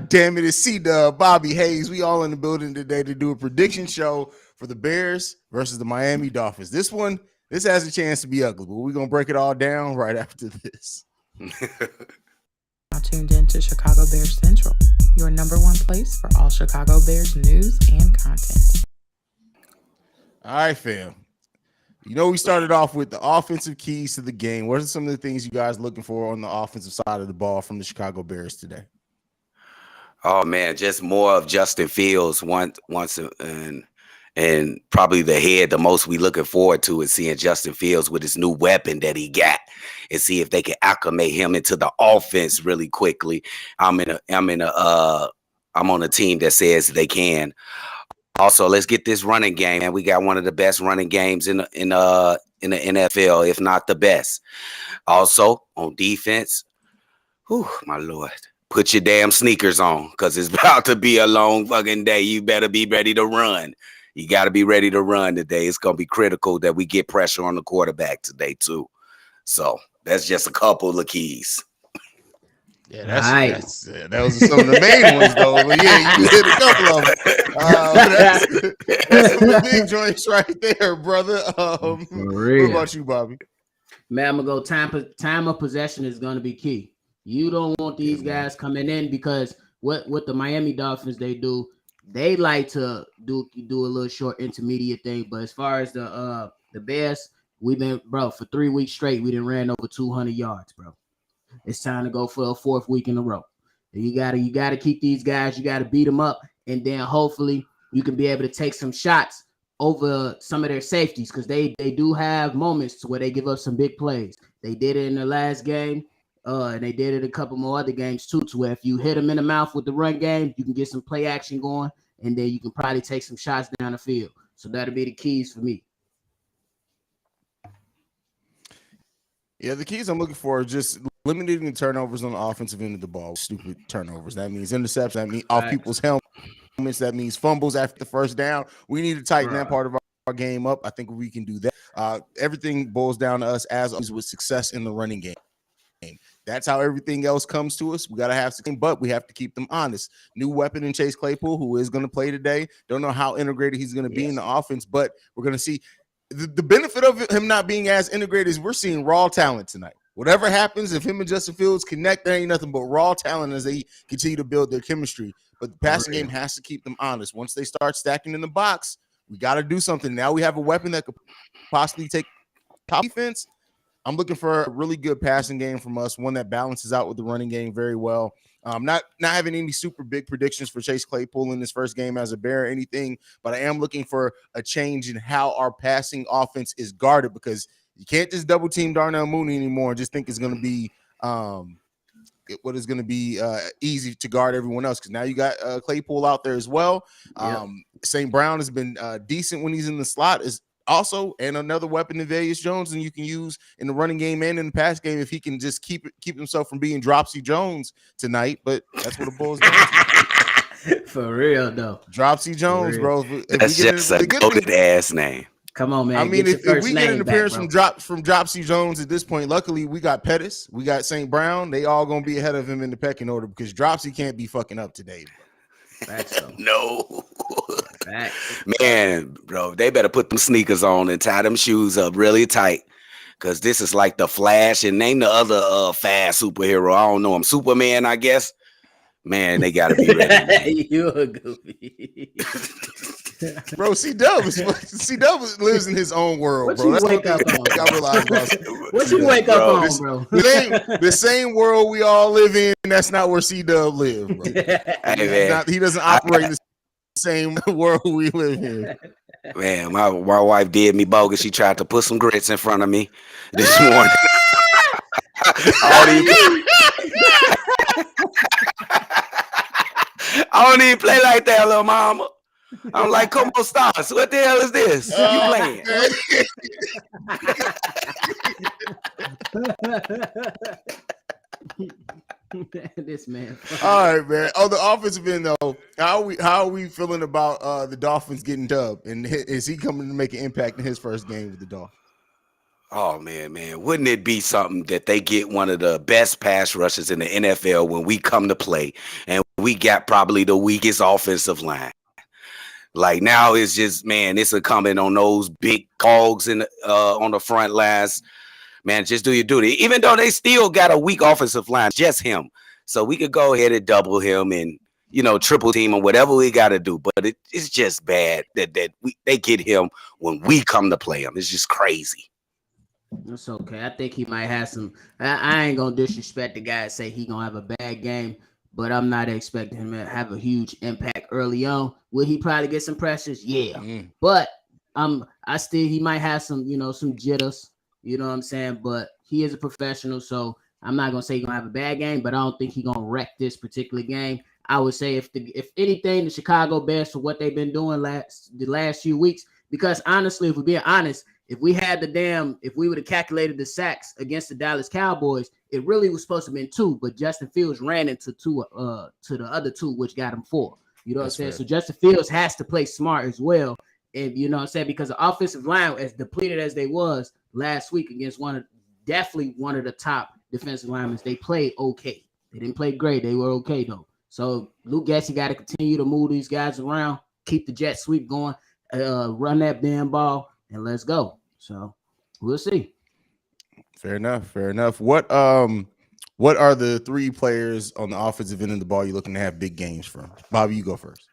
Damn it, it's CDubb, Bobby Haize. We all in the building today to do a prediction show for the Bears versus the Miami Dolphins. This has a chance to be ugly, but we're going to break it all down right after this. Now tuned in to Chicago Bears Central, your number one place for all Chicago Bears news and content. All right, fam. You know, we started off with the offensive keys to the game. What are some of the things you guys looking for on the offensive side of the ball from the Chicago Bears today? Oh man, just more of Justin Fields once and probably the most we looking forward to is seeing Justin Fields with his new weapon that he got and see if they can acclimate him into the offense really quickly. I'm on a team that says they can. Also, let's get this running game, and we got one of the best running games in the NFL, if not the best. Also, on defense, my Lord. Put your damn sneakers on because it's about to be a long fucking day. You better be ready to run. You got to be ready to run today. It's going to be critical that we get pressure on the quarterback today, too. So that's just a couple of keys. Yeah, that's those are some of the main ones, though. But yeah, you hit a couple of them. That's the big joints right there, brother. What about you, Bobby? Man, I'm going to go time of possession is going to be key. You don't want these guys coming in because what the Miami Dolphins they like to do a little short intermediate thing. But as far as the Bears, we've been for 3 weeks straight. We done ran over 200 yards, bro. It's time to go for a fourth week in a row. You gotta keep these guys. You gotta beat them up, and then hopefully you can be able to take some shots over some of their safeties because they do have moments where they give up some big plays. They did it in the last game. And they did it a couple more other games too, to where if you hit them in the mouth with the run game, you can get some play action going, and then you can probably take some shots down the field. So that'll be the keys for me. Yeah, the keys I'm looking for are just limiting the turnovers on the offensive end of the ball. Stupid turnovers. That means interceptions. That means off people's helmets. That means fumbles after the first down. We need to tighten that part of our game up. I think we can do that. Everything boils down to us as always with success in the running game. That's how everything else comes to us. We got to have something, but we have to keep them honest. New weapon in Chase Claypool, who is going to play today. Don't know how integrated he's going to be in the offense, but we're going to see the benefit of him not being as integrated is we're seeing raw talent tonight. Whatever happens, if him and Justin Fields connect, there ain't nothing but raw talent as they continue to build their chemistry. But the passing game has to keep them honest. Once they start stacking in the box, we got to do something. Now we have a weapon that could possibly take top defense. I'm looking for a really good passing game from us, one that balances out with the running game very well. Not having any super big predictions for Chase Claypool in this first game as a Bear or anything, but I am looking for a change in how our passing offense is guarded because you can't just double team Darnell Mooney anymore and just think it's going to be easy to guard everyone else because now you got Claypool out there as well. St. Brown has been decent when he's in the slot also, and another weapon in Vegas Jones, and you can use in the running game and in the pass game if he can just keep himself from being Dropsy Jones tonight. But that's what it boils down to. For real, though. Dropsy Jones, bro. That's just a goated ass name. Come on, man. I mean, if we get an appearance from Dropsy Jones at this point, luckily we got Pettis, we got St. Brown. They all gonna be ahead of him in the pecking order because Dropsy can't be fucking up today. No. Man, bro, they better put them sneakers on and tie them shoes up really tight because this is like the Flash and name the other fast superhero. I don't know him. Superman, I guess. Man, they got to be ready. You're a goofy. Bro, CDubb lives in his own world, bro. That's what I realized about What you wake up on, bro? The same world we all live in, that's not where CDubb lives, bro. Hey, he doesn't operate in the same world we live in. Man, my wife did me bogus. She tried to put some grits in front of me this morning. I don't even play like that, little mama. I'm like, come on, stars. What the hell is this? You playing? This man. All right, man. On the offensive end, though, how are we feeling about the Dolphins getting dubbed? And is he coming to make an impact in his first game with the Dolphins? Oh, man. Wouldn't it be something that they get one of the best pass rushers in the NFL when we come to play and we got probably the weakest offensive line. Like now it's just, man, it's a comment on those big cogs in on the front lines. Man, just do your duty. Even though they still got a weak offensive line, just him. So we could go ahead and double him and, triple team or whatever we got to do. But it's just bad that they get him when we come to play him. It's just crazy. It's okay. I think he might have some. I ain't gonna disrespect the guy and say he gonna have a bad game, but I'm not expecting him to have a huge impact early on. Will he probably get some pressures? Yeah, but he might have some, some jitters. You know what I'm saying? But he is a professional, so I'm not gonna say he's gonna have a bad game, but I don't think he's gonna wreck this particular game. I would say if anything, the Chicago Bears for what they've been doing the last few weeks, because honestly, if we're being honest, if we would have calculated the sacks against the Dallas Cowboys, it really was supposed to have been 2, but Justin Fields ran into 2 to the other 2, which got him 4. You know what I'm saying? Fair. So Justin Fields has to play smart as well. And you know what I'm saying? Because the offensive line, as depleted as they was last week against definitely one of the top defensive linemen, they played okay. They didn't play great. They were okay though. So Luke Gessie got to continue to move these guys around, keep the jet sweep going, run that damn ball, and let's go. So we'll see. Fair enough. What are the 3 players on the offensive end of the ball you're looking to have big games from? Bobby, you go first.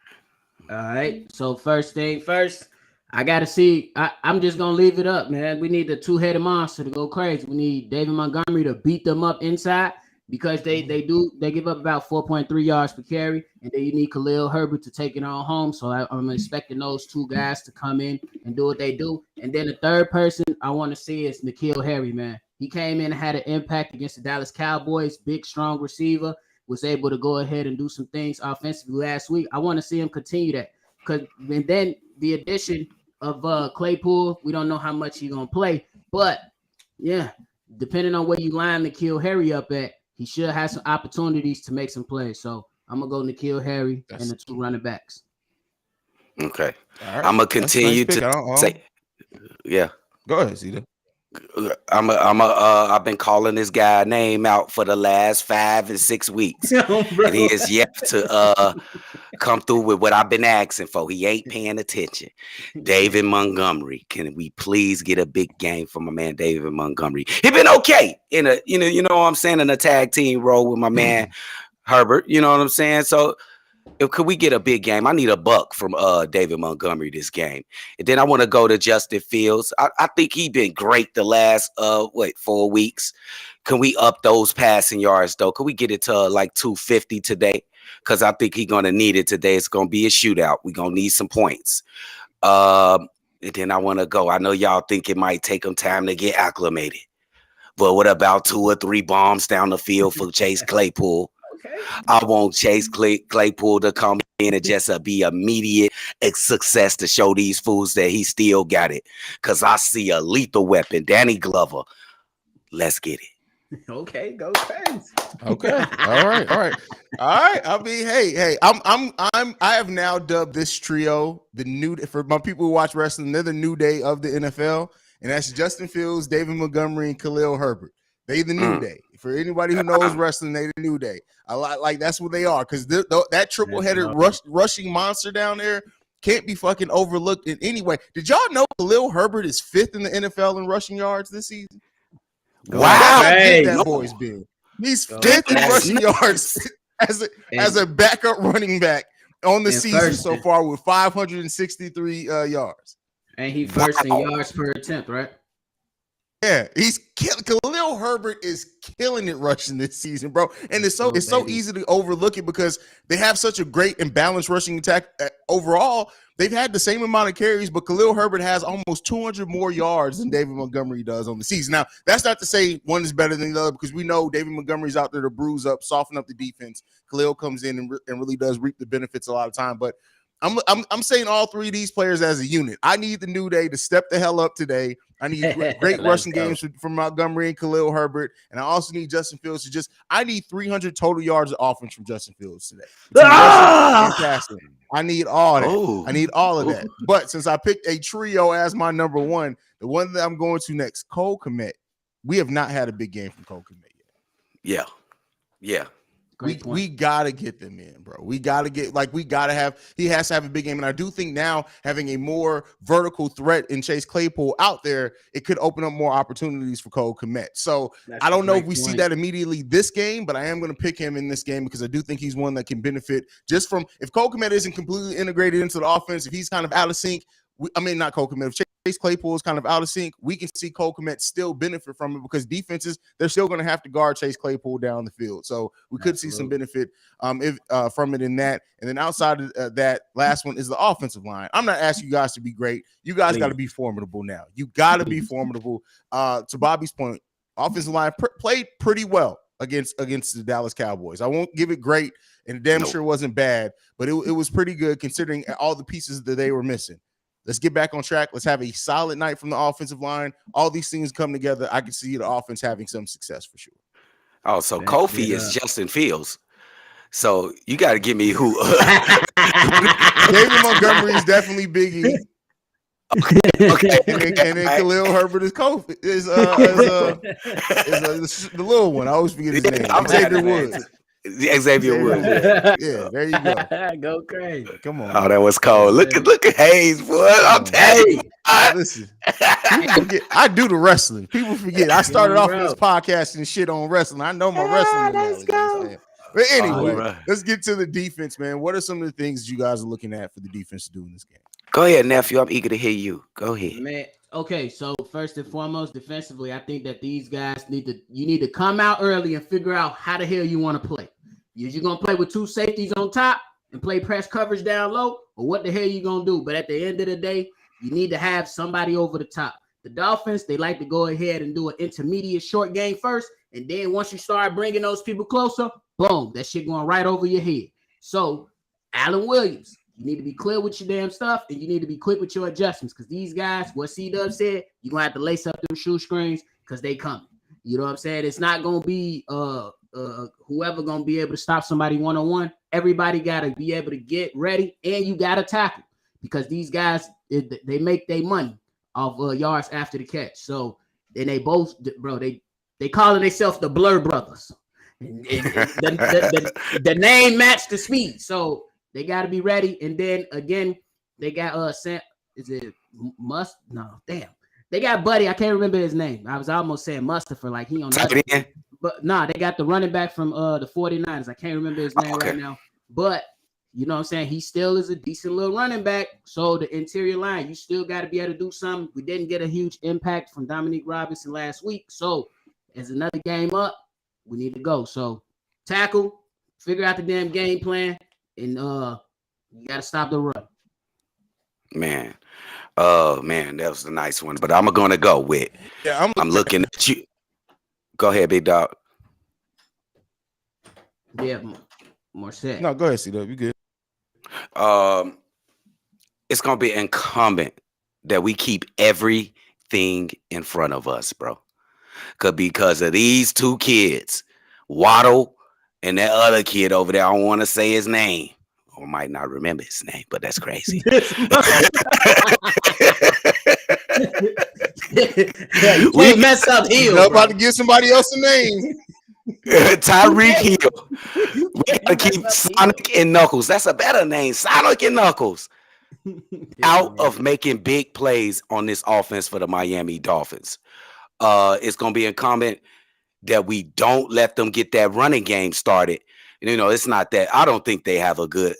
All right. So first thing first, I got to see. I'm just going to leave it up, man. We need the 2-headed monster to go crazy. We need David Montgomery to beat them up inside because they give up about 4.3 yards per carry. And then you need Khalil Herbert to take it on home. So I'm expecting those 2 guys to come in and do what they do. And then the third person I want to see is N'Keal Harry, man. He came in and had an impact against the Dallas Cowboys, big, strong receiver, was able to go ahead and do some things offensively last week. I want to see him continue that. And then the addition of Claypool, we don't know how much he's going to play. But, yeah, depending on where you line N'Keal Harry up at, he should have some opportunities to make some plays. So I'm going to go N'Keal Harry and the 2 running backs. Okay. Right. I'm going to continue to say, yeah. Go ahead, CDubb. I've been calling this guy name out for the last 5 and 6 weeks. And he is yet to come through with what I've been asking for. He ain't paying attention. David Montgomery. Can we please get a big game from my man David Montgomery? He been okay in a you know what I'm saying, in a tag team role with my man Herbert. You know what I'm saying? So could we get a big game? I need a buck from David Montgomery this game. And then I want to go to Justin Fields. I think he's been great the last 4 weeks. Can we up those passing yards though? Can we get it to like 250 today? Because I think he's gonna need it today. It's gonna be a shootout. We're gonna need some points. And then I want to go. I know y'all think it might take him time to get acclimated. But what about 2 or 3 bombs down the field for Chase Claypool? Okay. I want Chase Claypool to come in and just be immediate success to show these fools that he still got it. Because I see a lethal weapon, Danny Glover. Let's get it. Okay, go crazy. Okay, all right. I mean, hey, I have now dubbed this trio the new, for my people who watch wrestling, they're the new day of the NFL, and that's Justin Fields, David Montgomery, and Khalil Herbert. They the new day. For anybody who knows wrestling, they the new day. I like that's what they are, because that triple-headed rushing monster down there can't be fucking overlooked in any way. Did y'all know Khalil Herbert is 5th in the NFL in rushing yards this season? Wow, that boy's been. He's 5th in rushing yards as a backup running back on the season so far with 563 yards. And he first in yards per attempt, right? Yeah, Khalil Herbert is killing it rushing this season, bro. And it's so easy to overlook it because they have such a great and balanced rushing attack. Overall, they've had the same amount of carries, but Khalil Herbert has almost 200 more yards than David Montgomery does on the season. Now, that's not to say one is better than the other, because we know David Montgomery's out there to bruise up, soften up the defense. Khalil comes in and really does reap the benefits a lot of time. But I'm saying all 3 of these players as a unit. I need the New Day to step the hell up today. I need great rushing games from Montgomery and Khalil Herbert, and I also need Justin Fields to I need 300 total yards of offense from Justin Fields today. I need all that. Ooh. I need all of that. But since I picked a trio as my number 1, the one that I'm going to next, Cole Kmet. We have not had a big game from Cole Kmet yet. Yeah. We gotta get them in, bro. We gotta he has to have a big game. And I do think now having a more vertical threat in Chase Claypool out there, it could open up more opportunities for Cole Kmet. So I don't know if we see that immediately this game, but I am going to pick him in this game because I do think he's one that can benefit just from if Cole Kmet isn't completely integrated into the offense, if he's kind of out of sync. Not Cole Kmet. If Chase Claypool is kind of out of sync, we can see Cole Kmet still benefit from it because defenses, they're still going to have to guard Chase Claypool down the field. So we could see some benefit from it in that. And then outside of that, last one is the offensive line. I'm not asking you guys to be great. You guys got to be formidable now. You got to be formidable. To Bobby's point, offensive line played pretty well against the Dallas Cowboys. I won't give it great, and damn sure wasn't bad, but it was pretty good considering all the pieces that they were missing. Let's get back on track. Let's have a solid night from the offensive line. All these things come together. I can see the offense having some success for sure. Oh, so Kofi is Justin Fields. So you got to give me who. David Montgomery is definitely Biggie. Okay. And then Khalil Herbert is Kofi. Is the little one. I always forget his name. Xavier Woods. Xavier Woods. Yeah, there you go. Go crazy. Come on. Oh, that was cold. Look at Haize, boy. I'm telling you. Listen, I do the wrestling. People forget. I started off this podcast and shit on wrestling. I know my wrestling. Let's go. But anyway, let's get to the defense, man. What are some of the things you guys are looking at for the defense to do in this game? Go ahead, nephew. I'm eager to hear you. Go ahead. Man, okay, so first and foremost, defensively, I think that these guys need to come out early and figure out how the hell you want to play. Is you gonna play with two safeties on top and play press coverage down low, or what the hell you gonna do? But at the end of the day, you need to have somebody over the top. The Dolphins, they like to go ahead and do an intermediate short game first, and then once you start bringing those people closer, boom, that shit going right over your head. So, Allen Williams, you need to be clear with your damn stuff, and you need to be quick with your adjustments because these guys, what CDubb said, you're going to have to lace up them shoestrings because they coming. You know what I'm saying? It's not going to be whoever going to be able to stop somebody one-on-one. Everybody got to be able to get ready, and you got to tackle because these guys, they make their money off yards after the catch. So, and they both, bro, they calling themselves the Blur Brothers. The name matched the speed. So, they got to be ready. And then, again, they got They got Buddy. I can't remember his name. I was almost saying Mustafa, like he on that. But they got the running back from the 49ers. I can't remember his name right now. But, you know what I'm saying? He still is a decent little running back. So, the interior line, you still got to be able to do something. We didn't get a huge impact from Dominique Robinson last week. So, as another game up, we need to go. So, tackle, figure out the damn game plan. And you got to stop the run. Man. Oh, man, that was a nice one. But I'm going to go with, I'm looking at you. Go ahead, big dog. Yeah, more set. No, go ahead, CDubb. You good. It's going to be incumbent that we keep everything in front of us, bro. Because of these two kids, Waddle and that other kid over there, I don't want to say his name. Or might not remember his name, but that's crazy. You can't mess up Hill. You're about to give somebody else a name. Tyreek Hill. We gotta keep Sonic and Knuckles. That's a better name. Sonic and Knuckles. Out of making big plays on this offense for the Miami Dolphins. It's gonna be incumbent that we don't let them get that running game started. You know, it's not that I don't think they have a good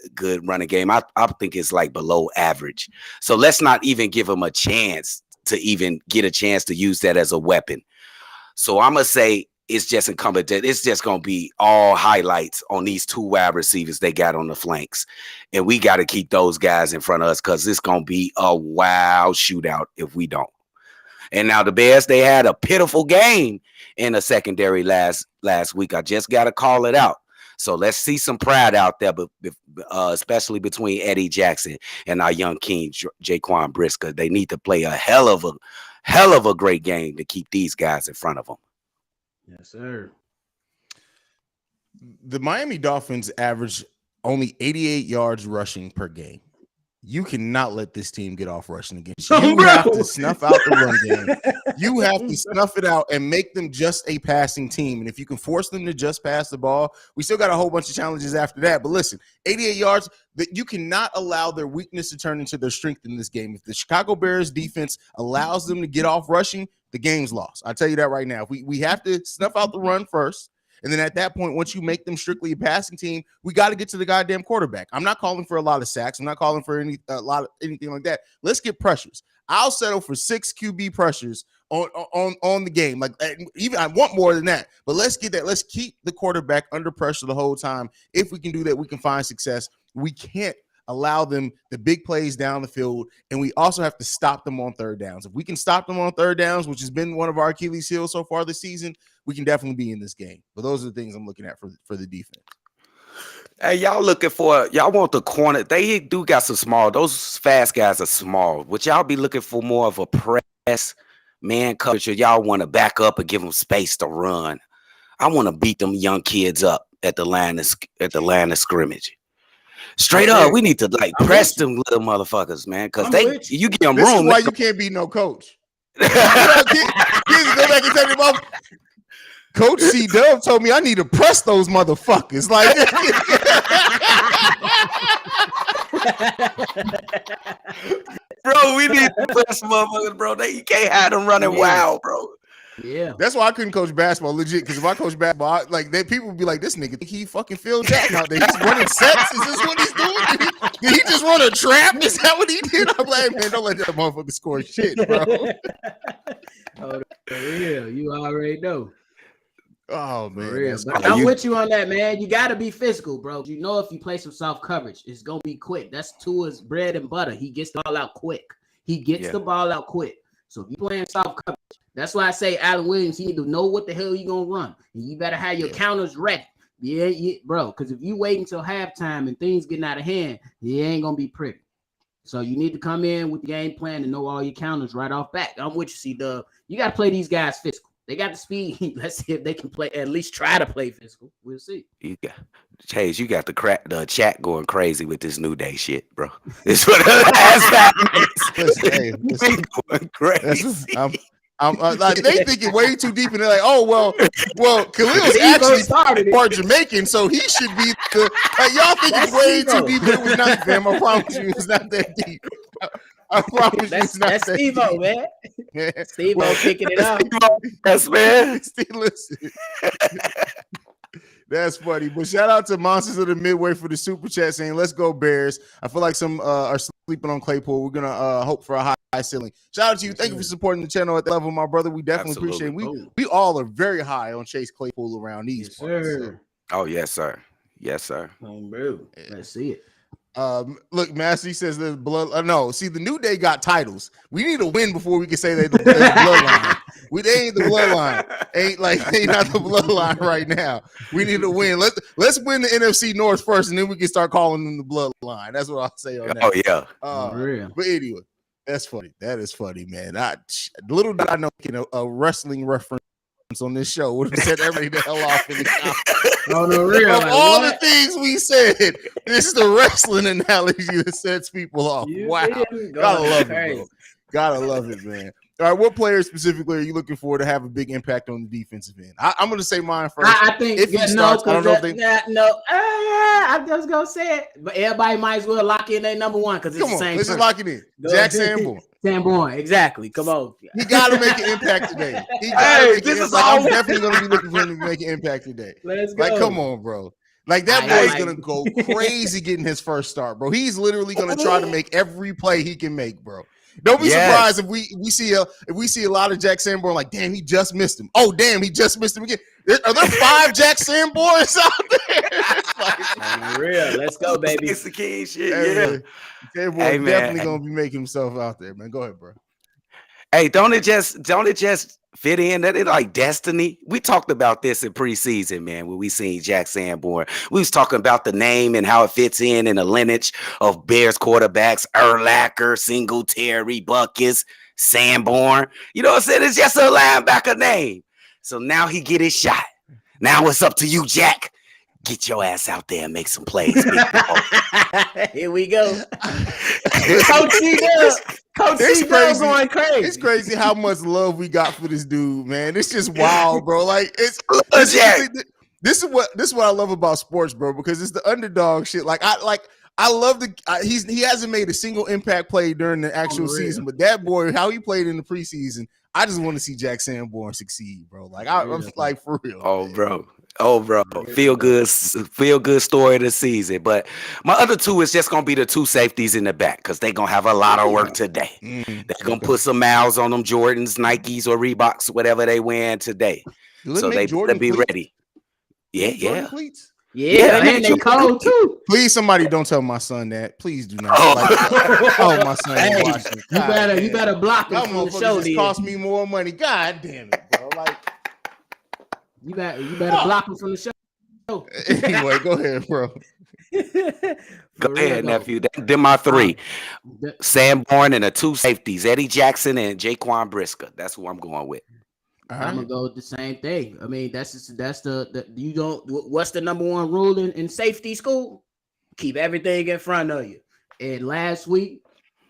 running game. I think it's like below average. So let's not even give them a chance to even get a chance to use that as a weapon. So I'm going to say it's just incumbent that it's just going to be all highlights on these two wide receivers they got on the flanks. And we got to keep those guys in front of us because it's going to be a wild shootout if we don't. And now the Bears, they had a pitiful game in the secondary last week. I just got to call it out. So let's see some pride out there, but especially between Eddie Jackson and our young king, Jaquan Brisker. They need to play a hell of a great game to keep these guys in front of them. Yes, sir. The Miami Dolphins average only 88 yards rushing per game. you cannot let this team get off rushing again. You have to snuff out the run game. You have to snuff it out and make them just a passing team. And if you can force them to just pass the ball, we still got a whole bunch of challenges after that. But listen, 88 yards, that you cannot allow their weakness to turn into their strength in this game. If the Chicago Bears defense allows them to get off rushing, the game's lost. I'll tell you that right now. We have to snuff out the run first. And then at that point, once you make them strictly a passing team, we got to get to the goddamn quarterback. I'm not calling for a lot of sacks. I'm not calling for anything like that. Let's get pressures. I'll settle for 6 QB pressures on the game. Like, even I want more than that. But let's get that. Let's keep the quarterback under pressure the whole time. If we can do that, we can find success. We can't allow them the big plays down the field, and we also have to stop them on third downs. If we can stop them on third downs, which has been one of our Achilles heels so far this season, we can definitely be in this game. But those are the things I'm looking at for the defense. Hey, y'all want the corner. They do got some small. Those fast guys are small. Would y'all be looking for more of a press man coverage, or y'all want to back up and give them space to run? I want to beat them young kids up at the line of scrimmage. Straight up, we need to press them little motherfuckers, man, because you give them this room. Is why you can't be no coach. Kids go back and tell them, oh, Coach CDubb told me I need to press those motherfuckers. Like, bro, we need to press motherfuckers, bro. You can't have them running wild, bro. Yeah, that's why I couldn't coach basketball, legit. Because if I coach basketball, people would be like, "This nigga, he fucking Phil Jackson out there. He's running sets. Is this what he's doing? Did he just run a trap? Is that what he did?" I'm like, man, don't let that motherfucker score shit, bro. Oh, yeah, you already know. Oh man, but I'm with you on that, man. You got to be physical, bro. You know, if you play some soft coverage, it's gonna be quick. That's Tua's bread and butter. He gets the ball out quick. The ball out quick. So if you playing soft coverage, that's why I say Allen Williams, he need to know what the hell you gonna run. And you better have your counters ready. Yeah, bro. Because if you wait until halftime and things getting out of hand, it ain't gonna be pretty. So you need to come in with the game plan and know all your counters right off back. I'm with you, CDubb. You got to play these guys physical. They got the speed. Let's see if they can play, at least try to play physical. We'll see. Chase, you got the chat going crazy with this New Day shit, bro. It's for the last 5 minutes. Going crazy. They thinking way too deep, and they're like, "Oh well, Khalil's actually part Jamaican, so he should be the." Y'all think it's way too deep. It was not, fam. I promise you, it's not that deep. I promise you, it's not that's that Steve-O, deep. Man. Steve-O kicking it out. Yes, man. Listen. That's funny. But shout out to Monsters of the Midway for the super chat saying, "Let's go Bears." I feel like some are sleeping on Claypool. We're gonna hope for a high ceiling. Shout out to you. Thank you for supporting the channel at that level, my brother. We definitely appreciate it. We all are very high on Chase Claypool around these parts. So. Oh, yes, sir. Yes, sir. Let's see it. Look, Massey says the blood. No, see, the New Day got titles. We need to win before we can say they're the bloodline. They ain't the bloodline. Ain't not the bloodline right now. We need to win. Let's win the NFC North first, and then we can start calling them the bloodline. That's what I'll say on that. Oh yeah. But anyway, that's funny. That is funny, man. Little did I know, a wrestling reference on this show would have set everybody the hell off in the comments. On the real, of all the things we said, this is the wrestling analogy that sets people off. Wow. Gotta love it, bro. Gotta love it, man. All right, what players specifically are you looking for to have a big impact on the defensive end? I'm going to say mine first. I think if he starts, I don't know if they. I'm just going to say it. But everybody might as well lock in their number one because it's the same. Let's just lock it in. Jack Sanborn. Sanborn, exactly. Come on. He got to make an impact today. I'm definitely going to be looking for him to make an impact today. Let's go. Come on, bro. That boy's going to go crazy getting his first start, bro. He's literally going to try to make every play he can make, bro. Don't be surprised if we see a lot of Jack Sanborn like, damn, he just missed him. Oh, damn, he just missed him again. Are there 5 Jack Sanborns out there? Real. Let's go, baby. It's the king shit. Sanborn definitely gonna be making himself out there, man. Go ahead, bro. Hey, don't it just fit in that it's like destiny? We talked about this in preseason, man, when we seen Jack Sanborn. We was talking about the name and how it fits in the lineage of Bears quarterbacks, Urlacher, Singletary, Buckets, Sanborn. You know what I'm saying? It's just a linebacker name. So now he get his shot. Now it's up to you, Jack. Get your ass out there and make some plays. Here we go. Coach CDubb going crazy. It's crazy how much love we got for this dude, man. It's just wild, bro. Like this is what I love about sports, bro, because it's the underdog shit. I love he hasn't made a single impact play during the actual season, but that boy, how he played in the preseason, I just want to see Jack Sanborn succeed, bro. Like I'm like, for real. Oh, bro. Feel good story of the season. But my other two is just gonna be the two safeties in the back because they're gonna have a lot of work today. They're gonna put some miles on them Jordans, Nikes, or Reeboks, whatever they wearing today. So they better be ready. Yeah. Yeah, and they cold too. Please, somebody don't tell my son that. Please do not. My son ain't watching. You better block him from the show. Just cost me more money. God damn it, bro. Like, you better block him from the show. Anyway, go ahead, bro. Go ahead, nephew. Them my three. Sanborn and the two safeties, Eddie Jackson and Jaquan Brisker. That's who I'm going with. I'm gonna go with the same thing. I mean, that's the you don't. What's the number one rule in safety school? Keep everything in front of you. And last week,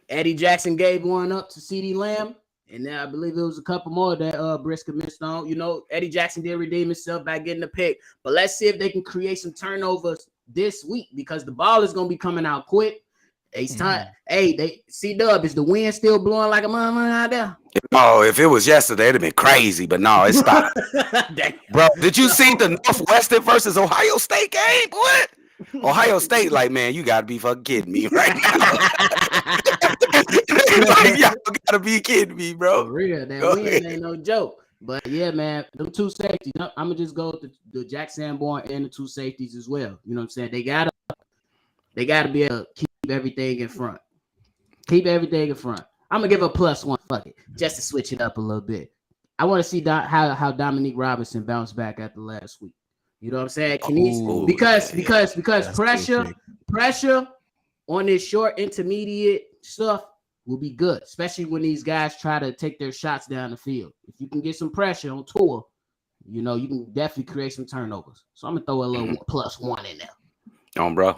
Eddie Jackson gave one up to CeeDee Lamb, and then I believe it was a couple more that Brisker missed on. You know, Eddie Jackson did redeem himself by getting the pick, but let's see if they can create some turnovers this week because the ball is gonna be coming out quick. It's time. Hey, CDubb, is the wind still blowing like a motherfucker out there? Oh, if it was yesterday, it'd have been crazy, but no, it stopped. Bro, did you see the Northwestern versus Ohio State game? What? Ohio State, like, man, you gotta be fucking kidding me right now. Like, y'all gotta be kidding me, bro. For real, that wind ain't no joke. But yeah, man, them two safeties. I'm gonna just go with the Jack Sanborn and the two safeties as well. You know what I'm saying? They gotta be able to keep everything in front. Keep everything in front. I'm gonna give a +1. Fuck it, just to switch it up a little bit. I want to see how Dominique Robinson bounced back after last week. You know what I'm saying? Because pressure on this short intermediate stuff will be good, especially when these guys try to take their shots down the field. If you can get some pressure on Tua, you know you can definitely create some turnovers. So I'm gonna throw a little +1 in there. On, bro.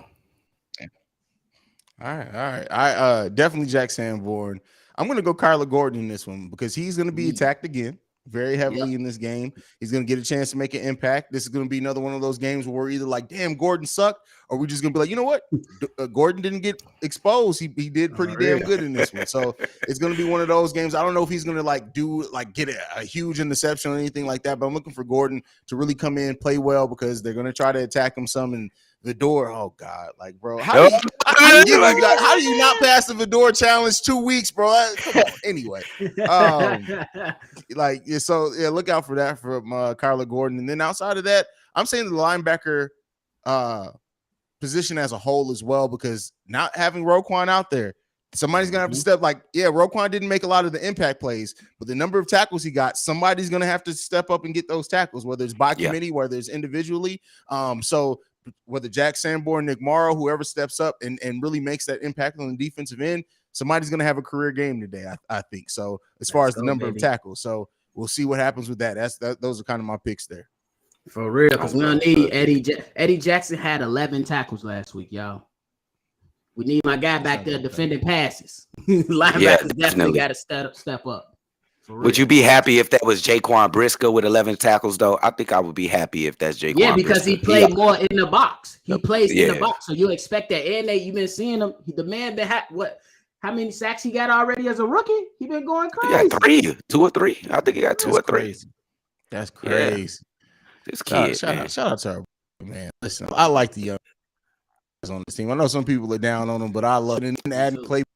All right. I definitely Jack Sanborn. I'm gonna go Kyler Gordon in this one because he's gonna be attacked again very heavily in this game. He's gonna get a chance to make an impact. This is gonna be another one of those games where we're either like, damn, Gordon sucked, or we're just gonna be like, you know what? Gordon didn't get exposed. He did pretty damn good in this one. So it's gonna be one of those games. I don't know if he's gonna get a huge interception or anything like that, but I'm looking for Gordon to really come in, play well, because they're gonna try to attack him some. And Vidor, oh God, like, bro, how do you not pass the Vidor challenge 2 weeks, bro? Come on. Anyway, look out for that from Kyler Gordon. And then outside of that, I'm saying the linebacker position as a whole as well, because not having Roquan out there, somebody's gonna have to step. Like, yeah, Roquan didn't make a lot of the impact plays, but the number of tackles he got, somebody's gonna have to step up and get those tackles, whether it's by committee, whether it's individually. So whether Jack Sanborn, Nick Morrow, whoever steps up and really makes that impact on the defensive end, somebody's going to have a career game today, I think. So as far as the number of tackles, so we'll see what happens with that. Those are kind of my picks there. For real, because we don't need Eddie Jackson had 11 tackles last week, y'all. We need my guy back there defending passes. Linebackers definitely got to step up. Would you be happy if that was Jaquan Brisker with 11 tackles, though? I think I would be happy if that's Jaquan. Yeah, because he played more in the box. He plays in the box, so you expect that. And you've been seeing him. The man been how many sacks he got already as a rookie? He been going crazy. He got 2 or 3. I think he got 2 or 3. That's crazy. This kid, shout out to her, man. Listen, I like the young guys on this team. I know some people are down on them, but I love it. And adding Claypool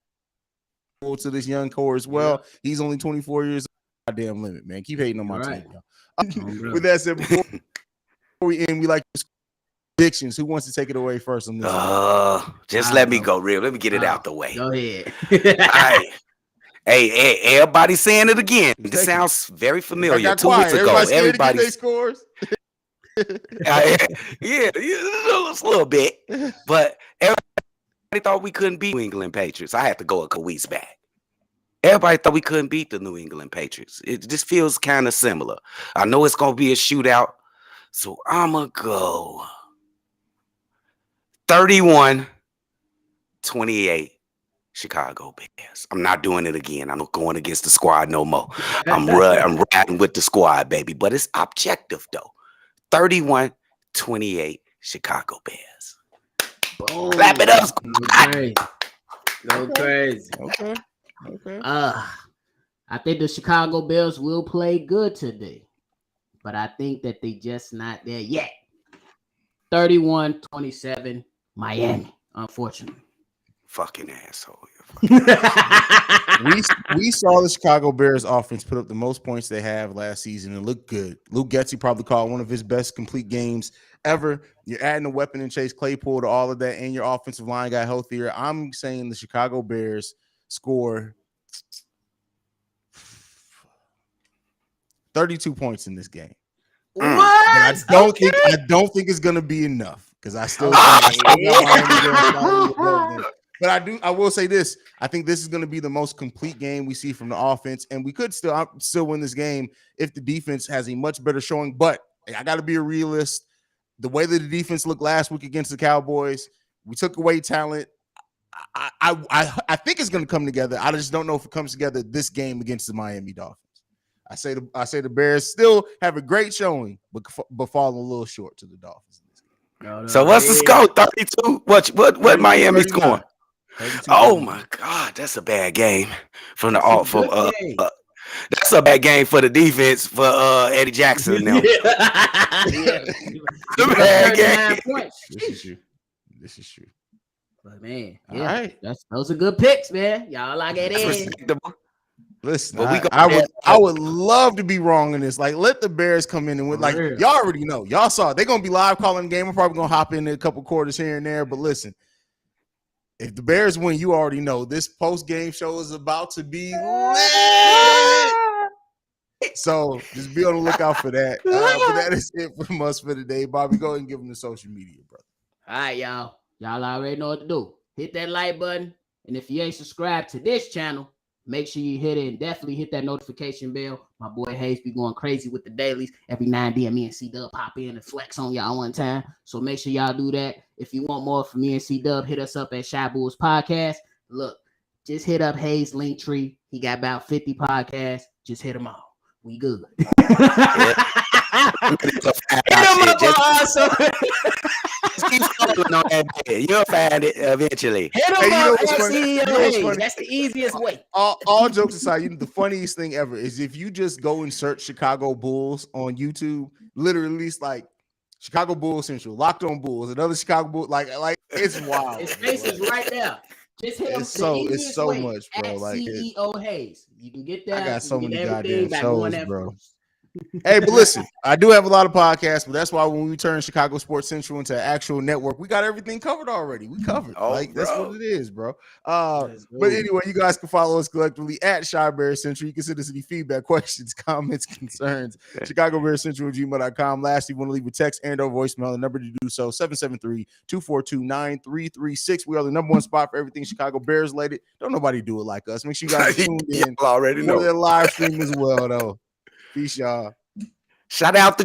to this young core as well. He's only 24 years old. Goddamn limit, man. Keep hating on my team. With that said, before we end, we like predictions. Who wants to take it away first on this? Just let me go, real. Let me get it out the way. Go ahead. All right. Hey, everybody saying it again. This sounds very familiar. 2 weeks ago, everybody scores. Yeah, a little bit, but everybody thought we couldn't beat New England Patriots. I had to go a couple weeks back. Everybody thought we couldn't beat the New England Patriots. It just feels kind of similar. I know it's gonna be a shootout, so I'ma go 31-28 Chicago Bears. I'm not doing it again. I'm not going against the squad no more. I'm riding with the squad, baby. But it's objective, though. 31-28 Chicago Bears. Boom. Clap it up. Go crazy. Okay. I think the Chicago Bears will play good today, but I think that they just not there yet. 31-27 Miami, unfortunately. Fucking asshole. We saw the Chicago Bears offense put up the most points they have last season and look good. Luke Getsy probably called one of his best complete games ever. You're adding a weapon in Chase Claypool to all of that, and your offensive line got healthier. I'm saying the Chicago Bears score 32 points in this game. What? But I don't think it's gonna be enough because I still but I will say this. I think this is going to be the most complete game we see from the offense, and we could still win this game if the defense has a much better showing. But I got to be a realist. The way that the defense looked last week against the Cowboys, we took away talent. I think it's going to come together. I just don't know if it comes together this game against the Miami Dolphins. I say the Bears still have a great showing, but fall a little short to the Dolphins. So what's the score? 32. What Miami's scoring? Oh my God, that's a bad game from the off. That's a bad game for the defense for Eddie Jackson. Now. Bad game. This is true. But man, all right, those are good picks, man. Y'all like it in. Listen, I would love to be wrong in this. Like, let the Bears come in and win. Like, y'all already know. Y'all saw it. They're gonna be live calling the game. I'm probably gonna hop in a couple quarters here and there. But listen. If the Bears win, you already know this post-game show is about to be lit. So just be on the lookout for that. But that is it from us for today. Bobby, go ahead and give them the social media, brother. All right, y'all. Y'all already know what to do. Hit that like button. And if you ain't subscribed to this channel, make sure you hit it and definitely hit that notification bell. My boy Haize be going crazy with the dailies. Every 9 DM, me and CDubb pop in and flex on y'all one time. So make sure y'all do that. If you want more from me and CDubb, hit us up at Shy Bulls Podcast. Look, just hit up Haize Linktree. He got about 50 podcasts. Just hit them all. We good. Hit them up also. Keep scrolling on that bed. You'll find it eventually. Hit them up at CEO Haize. That's the easiest way. All jokes aside, the funniest thing ever is if you just go and search Chicago Bulls on YouTube, literally it's like Chicago Bulls Central, Locked On Bulls, another Chicago Bulls, like it's wild. His face is right there. Just hit him. It's so much, bro. Like CEO Haize. You can get that. I got so many goddamn shows, bro. First. Hey, but listen, I do have a lot of podcasts, but that's why when we turn Chicago Sports Central into an actual network, we got everything covered already. We covered. That's what it is, bro. But anyway, you guys can follow us collectively at Shy Bear Central. You can send us any feedback, questions, comments, concerns. ChicagoBearCentral@gmail.com. Lastly, you want to leave a text and or voicemail. The number to do so, 773-242-9336. We are the number one spot for everything Chicago Bears related. Don't nobody do it like us. Make sure you guys tune in. Already know. Their live stream as well, though. Peace, y'all. Shout out to